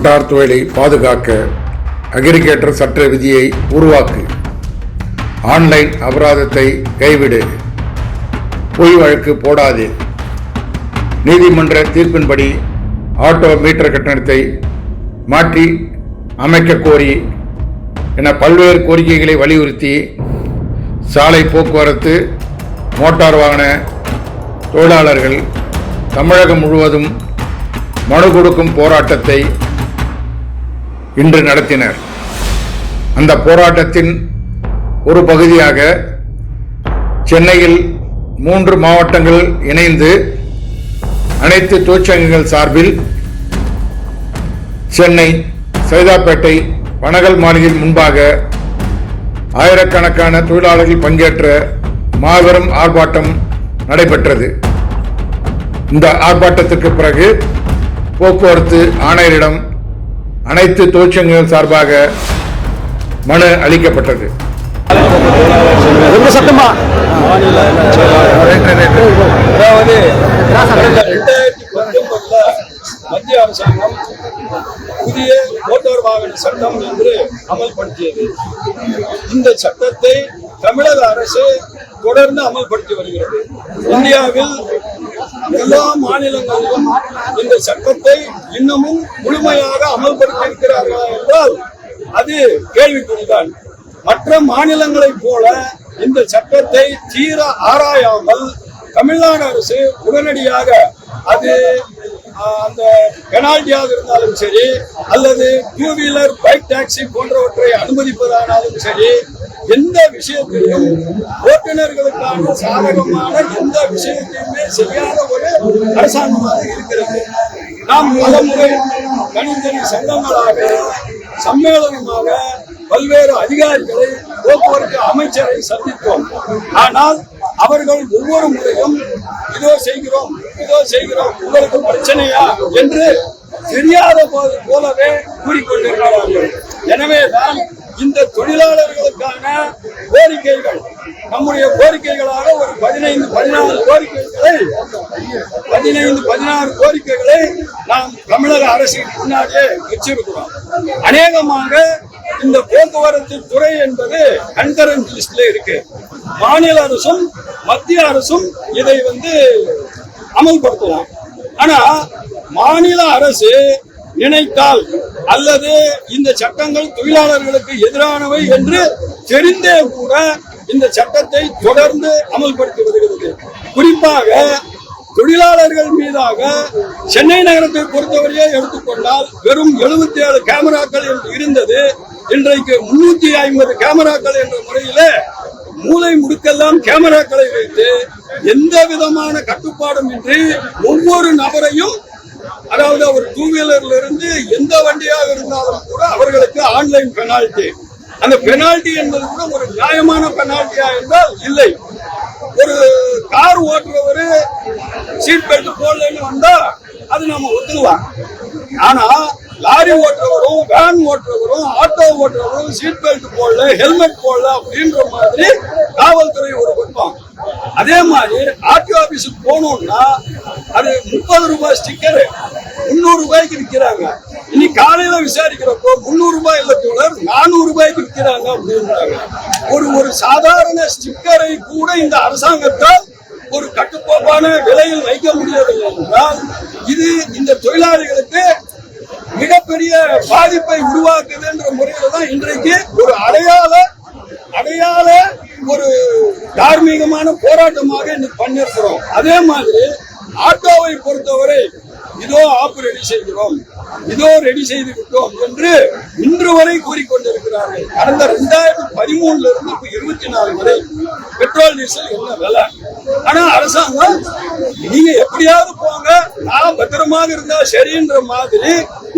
Motor தொழிலை பாதுகாக்க aggregator சட்ட விதியை உருவாக்கு. ஆன்லைன் அபராதத்தை கைவிடு. பொய் வழக்கு போடாதே. நீதிமன்ற தீர்ப்பின்படி ஆட்டோ மீட்டர் கட்டணத்தை மாற்றி அமைக்க கோரி என பல்வேறு கோரிக்கைகளை வலியுறுத்தி சாலை போக்குவரத்து மோட்டார் வாகன தொழிலாளர்கள் தமிழகம் முழுவதும் மனு கொடுக்கும் போராட்டத்தை இன்று நடத்தினர். அந்த போராட்டத்தின் ஒரு பகுதியாக சென்னையில் 3 மாவட்டங்கள் இணைந்து அனைத்து தொழிற்சங்கங்கள் சார்பில் சென்னை சைதாப்பேட்டை பனகல் மாளிகையின் முன்பாக ஆயிரக்கணக்கான தொழிலாளர்கள் பங்கேற்ற மாபெரும் ஆர்ப்பாட்டம் நடைபெற்றது. இந்த ஆர்ப்பாட்டத்திற்கு பிறகு போக்குவரத்து ஆணையரிடம் அனைத்து தொழிற்சங்கங்கள் சார்பாக மனு அளிக்கப்பட்டது. மத்திய அரசாங்கம் புதிய மோட்டார் வாகன சட்டம் என்று அமல்படுத்தியது. இந்த சட்டத்தை தமிழக அரசு தொடர்ந்து அமல்படுத்தி வருகிறது. இந்தியாவில் எல்லா மாநிலங்களிலும் இந்த சட்டத்தை இன்னமும் முழுமையாக அமல்படுத்தி இருக்கிறார்களா என்றால் அது கேள்விக்குறிதான். மற்ற மாநிலங்களைப் போல இந்த சட்டத்தை தீர ஆராயாமல் தமிழ்நாடு அரசு உடனடியாக அது அந்த பெனால்டியாக இருந்தாலும் சரி அல்லது 2 வீலர் பைக் டாக்ஸி போன்றவற்றை அனுமதிப்பதானாலும் சரி எந்த விஷயத்திலும் ஓட்டுநர்களுக்கான சாதகமான எந்த விஷயத்தையுமே செய்யாத ஒரு அரசாங்கமாக இருக்கிறது. நாம் பல முறை தனித்தனி சங்கங்களாக சம்மேளனமாக பல்வேறு அதிகாரிகளை போக்குவரத்து அமைச்சரை சந்தித்தோம். ஆனால் அவர்கள் ஒவ்வொரு முறையும் இதோ செய்கிறோம் உங்களுக்கு பிரச்சனையா என்று தெரியாத போலவே கூறிக்கொண்டிருக்கிறார்கள். எனவேதான் இந்த தொழிலாளர்களுக்கான கோரிக்கைகள் நம்முடைய கோரிக்கைகளாக ஒரு 15-16 கோரிக்கைகளை நாம் தமிழக அரசு முன்னாடியே வச்சிருக்கிறோம். அநேகமாக இந்த போக்குவரத்து துறை என்பது கன்கரண்ட் லிஸ்ட்ல இருக்கு. மாநில அரசும் மத்திய அரசும் இதை அமல்படுத்தலாம். ஆனா மாநில அரசு நினைத்தால் அல்லது இந்த சட்டங்கள் தொழிலாளர்களுக்கு எதிரானவை என்று தெரிந்தே கூட இந்த சட்டத்தை தொடர்ந்து அமல்படுத்தி வருகிறது. குறிப்பாக தொழிலாளர்கள் மீதாக சென்னை நகரத்தை பொறுத்தவரையே எடுத்துக்கொண்டால் வெறும் 77 கேமராக்கள் என்று இருந்தது. இன்றைக்கு 350 கேமராக்கள் என்ற முறையில மூலை முடுக்கெல்லாம் கேமராக்களை வைத்து எந்த விதமான கட்டுப்பாடும் இன்றி ஒவ்வொரு நபரையும், அதாவது ஒரு 2 வீலர்ல இருந்து எந்த வண்டியாக இருந்தாலும் கூட அவர்களுக்கு ஆன்லைன் பெனால்டி. அந்த பெனால்டி என்பது கூட ஒரு நியாயமான பெனால்டியா என்றால் இல்லை. ஒரு கார் ஓட்டுறவரு சீட் பெல்ட் போடலன்னு வந்தா அது நம்ம ஒத்துக்கலாம். ஆனா லாரி ஓட்டுறவரும் வேன் ஓட்டுறவரும் ஆட்டோ ஓட்டுறவரும் சீட் பெல்ட் போடல ஹெல்மெட் போடல அப்படின்ற மாதிரி காவல்துறை ஒரு குற்றம். அதே மாதிரி ஆர்டிஓ ஆபீஸுக்கு போனோம்னா அது 30 ரூபாய் ஸ்டிக்கர் 300 ரூபாய்க்கு விற்கிறாங்க. இன்னைக்கு காலையில விசாரிக்கிறப்போ 300 ரூபாய் இல்ல தோழர் 400 ரூபாய்க்கு விற்கிறாங்க அப்படின்றாங்க. ஒரு சாதாரண ஸ்டிக்கரை கூட இந்த அரசாங்கத்தால் ஒரு கட்டுக்கோப்பான விலையில் வைக்க முடியவில்லை என்றால் இது இந்த தொழிலாளிகளுக்கு மிகப்பெரிய பாதிப்பை உருவாக்குது என்ற முறையில தான் இன்றைக்கு ஒரு அடையாள ஒரு தார்மீகமான போராட்டமாக இன்னைக்கு பண்ணிருக்கிறோம். அதே மாதிரி ஆட்டோவை பொறுத்தவரை இதோ ஆப் ரெடி செய்கிறோம், இதோ ரெடி செய்து விட்டோம் என்று இன்று வரை கூறிக்கொண்டிருக்கிறார்கள். கடந்த 2013 இருந்து இப்ப 24 வரை பெட்ரோல் டீசல் என்ன விலை. ஆனா அரசாங்கம் நீங்க எப்படியாவது போங்க, நான் பத்திரமாக இருந்தா சரின்ற மாதிரி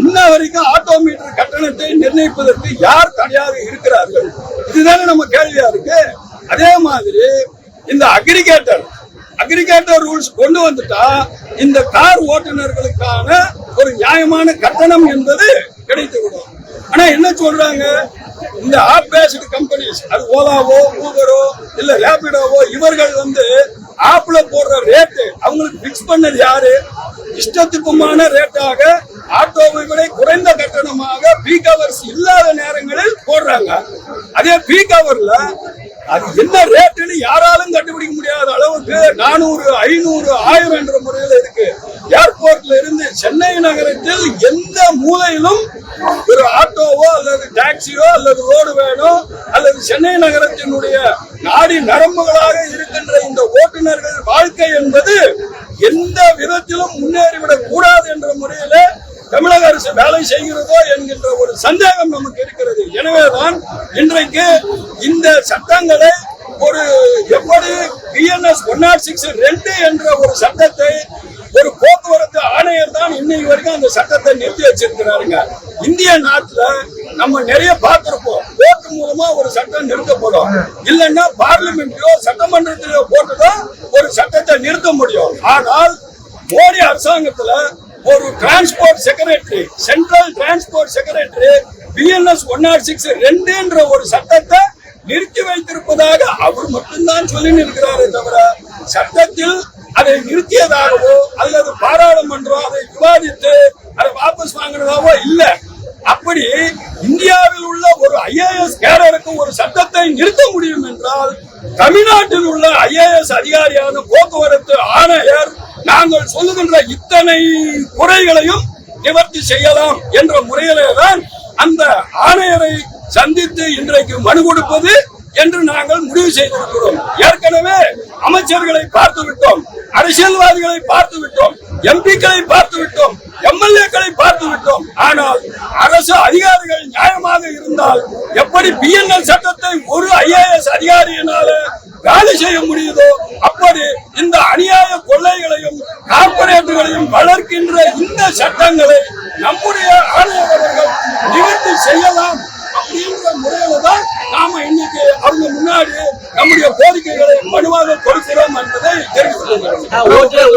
இன்ன வரைக்கும் ஆட்டோ மீட்டர் கட்டணத்தை நிர்ணயிப்பதற்கு யார் தடையாக இருக்கிறார்கள்? இதுதானே நம்ம கேள்வியா இருக்கு. அதே மாதிரி இந்த அக்ரிகேட்டர் ரூல்ஸ் கொண்டு வந்துட்டா இந்த கார் ஓட்டுநர்களுக்கான ஒரு நியாயமான கட்டணம் என்பது கிடைத்துவிடும். ஆனா என்ன சொல்றாங்க, இந்த ஆப் பேஸ்டு கம்பெனிஸ், அது ஓலாவோ ஊபரோ இல்ல ரேபிடோவோ, இவர்கள் ஆப்ல போடுற ரேட்டு அவங்களுக்கு பிக்ஸ் பண்ணது யாரு? இஷ்டத்துக்குமான ரேட்டாக ஆட்டோவை விட குறைந்த கட்டணமாக பீக் ஹவர்ஸ் இல்லாத நேரங்களில் போடுறாங்க. அதே பீக் ஹவர்ல அது என்ன ரேட்டுன்னு யாராலும் கண்டுபிடிக்க முடியாத அளவுக்கு 400, 500, 1000 என்ற முறையில் இருக்கு. ஏர்போர்ட்ல இருந்து சென்னை நகரத்தில் எந்த மூலையிலும் ஒரு ஆட்டோவோ அல்லது டாக்ஸியோ அல்லது ரோடு வேனோ அல்லது சென்னை நகரத்தினுடைய நாடி நரம்புகளாக இருக்கின்ற இந்த ஓட்டுநர்கள் வாழ்க்கை என்பது எந்த விதத்திலும் முன்னேறிவிடக் கூடாது என்ற முறையில தமிழக அரசு வேலை செய்கிறதோ என்கின்ற ஒரு சந்தேகம் நமக்கு இருக்கிறது. எனவேதான் இன்றைக்கு இந்த சட்டங்களை ஒரு எப்படி BNS 106(2) என்ற ஒரு சட்டத்தை ஒரு போக்குவரத்து ஆணையர் தான் இன்னைக்கு வரைக்கும் அந்த சட்டத்தை நிறுத்தி வச்சிருக்கிறாருங்க. இந்திய நாட்டுல நம்ம நிறைய பார்த்திருப்போம், கோர்ட் மூலமா ஒரு சட்டம் நிறுத்தப்படும், இல்லைன்னா பார்லிமெண்ட்லயோ சட்டமன்றத்திலோ போட்டுதான் ஒரு சட்டத்தை நிறுத்த முடியும். ஆனால் மோடி அரசாங்கத்துல ஒரு transport secretary, central transport secretary BNS 106(2) என்ற ஒரு சட்டத்தை நிறுத்தி வைத்திருப்பதாக அவர் மட்டும்தான் சொல்லி இருக்கிறாரே தவிர சட்டத்தில் அதை நிறுத்தியதாகவோ அல்லது பாராளுமன்றம் அதை விவாதித்து அதை வாபஸ் வாங்கினதாவோ இல்ல. அப்படி இந்தியாவில் உள்ள ஒரு IAS கேடருக்கு ஒரு சட்டத்தை நிறுத்த முடியும் என்றால் தமிழ்நாட்டில் உள்ள IAS அதிகாரியான போக்குவரத்து ஆணையர் நாங்கள் சொல்லுகின்ற இத்தனை குறைகளையும் நிவர்த்தி செய்யலாம் என்ற முறையிலே தான் அந்த ஆணையரை சந்தித்து இன்றைக்கு மனு கொடுப்பது என்று நாங்கள் முடிவு செய்திருக்கிறோம். ஏற்கனவே அமைச்சர்களை பார்த்து விட்டோம், அரசியல்வாதிகளை பார்த்து விட்டோம், MP-க்களை பார்த்து விட்டோம், MLA-க்களை பார்த்து விட்டோம். ஆனால் அரசு அதிகாரிகள் நியாயமாக இருந்தால் எப்படி BNL சட்டத்தை ஒரு IAS அதிகாரியினால வேலை செய்ய முடியுதோ அப்படி இந்த அநியாய கொள்ளைகளையும் கார்பரேட்டுகளையும் வளர்க்கின்ற இந்த சட்டங்களை நம்முடைய ஆணையர்கள் நிவர்த்தி செய்யலாம் அப்படின்ற முறையில தான் நாம இன்னைக்கு அவங்க முன்னாடி நம்முடைய கோரிக்கைகளை மனுவாக கொடுக்கிறோம் என்பதை தெரிவித்துள்ளோம்.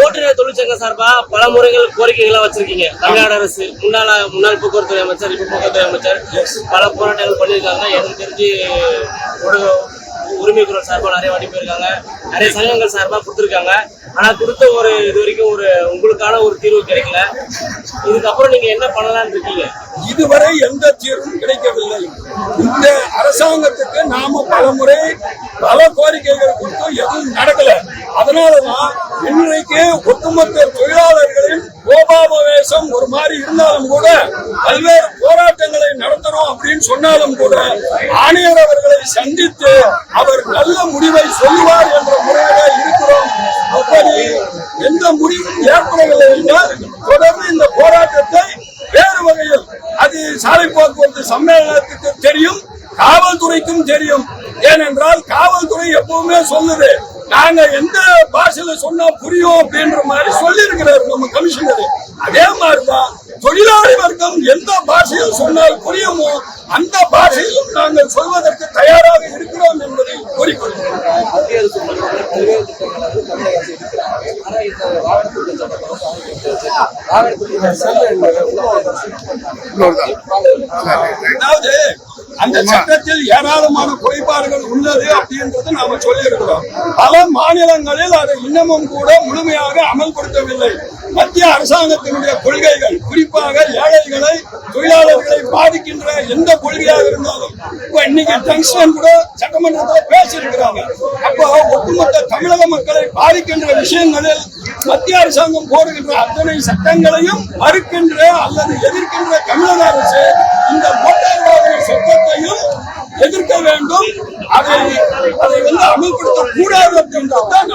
ஓட்டுநர் தொழிற்சங்க சார்பா பல முறைகள் கோரிக்கைகளை வச்சிருக்கீங்க. தமிழ்நாடு அரசு முன்னாள் போக்குவரத்து அமைச்சர், இப்ப போக்குவரத்து அமைச்சர் பல போராட்டங்கள் பண்ணியிருக்காங்க. எனக்கு தெரிஞ்சு உரிமை குரல் சார்பா நிறைய வாட்டி போயிருக்காங்க, நிறைய சங்கங்கள் சார்பா கொடுத்துருக்காங்க. ஆனா கொடுத்த ஒரு இது வரைக்கும் உங்களுக்கான ஒரு தீர்வு கிடைக்கல. இதுக்கப்புறம் நீங்க என்ன பண்ணலாம்னு இருக்கீங்க? இதுவரை எந்த தீர்வும் கிடைக்கவில்லை. இந்த அரசாங்கத்துக்கு நாம பலமுறை பல கோரிக்கைகள் கொடுத்தும் எதுவும் நடக்கல. அதனாலதான் இன்றைக்கு ஒட்டுமொத்த தொழிலாளர்களின் கோபாபவேசம் ஒரு மாதிரி இருந்தாலும் கூட பல்வேறு போராட்டங்களை நடத்தணும் அப்படின்னு சொன்னாலும் கூட ஆணையர் அவர்களை சந்தித்து அவர் நல்ல முடிவை சொல்லுவார் என்ற முறையில இருக்கிறோம். அப்படி எந்த முடிவும் ஏற்படவில்லை என்றால் தொடர்ந்து இந்த போராட்டத்தை வேறு வகையில் அது சாலை போக்குவரத்து சம்மேளனத்துக்கு தெரியும், காவல்துறைக்கும் தெரியும். ஏனென்றால் காவல்துறை எப்பவுமே சொல்லுது நாங்க எந்த பாஷையில சொன்னா புரியும் அப்படின்ற மாதிரி சொல்லி இருக்கிறார் நம்ம கமிஷனர். அதே மாதிரிதான் தொழிலாளி வர்க்கம் எந்த பாஷையில் சொன்னால் புரியுமோ அந்த பாஷையிலும் நாங்கள் சொல்வதற்கு தயாராக இருக்கிறோம் என்பதை கூறிக்கொள்கிறோம். அதாவது அந்த சட்டத்தில் ஏராளமான குறைபாடுகள் உள்ளது அப்படின்றது நாம சொல்லி இருக்கிறோம். பல மாநிலங்களில் அதை இன்னமும் கூட முழுமையாக அமல்படுத்தவில்லை. மத்திய அரசாங்கத்தினுடைய கொள்கைகள் குறிப்பாக ஏழைகளை தொழிலாளர்களை பாதிக்கின்ற எந்த கொள்கையாக இருந்தாலும் இப்ப இன்னைக்கு டங்ஸ்டன் கூட சட்டமன்றத்தில் பேசியிருக்கிறாங்க. அப்போ ஒட்டுமொத்த தமிழக மக்களை பாதிக்கின்ற விஷயங்களில் மத்திய அரசாங்கம் போடுகின்ற அத்தனை சட்டங்களையும் மறுக்கின்ற அல்லது எதிர்க்கின்ற தமிழக அரசு இந்த மோட்டார் வாகன சட்டத்தையும் எதிர்க்க வேண்டும். அதை அமல்படுத்த கூடாது அப்படின்றதுதான்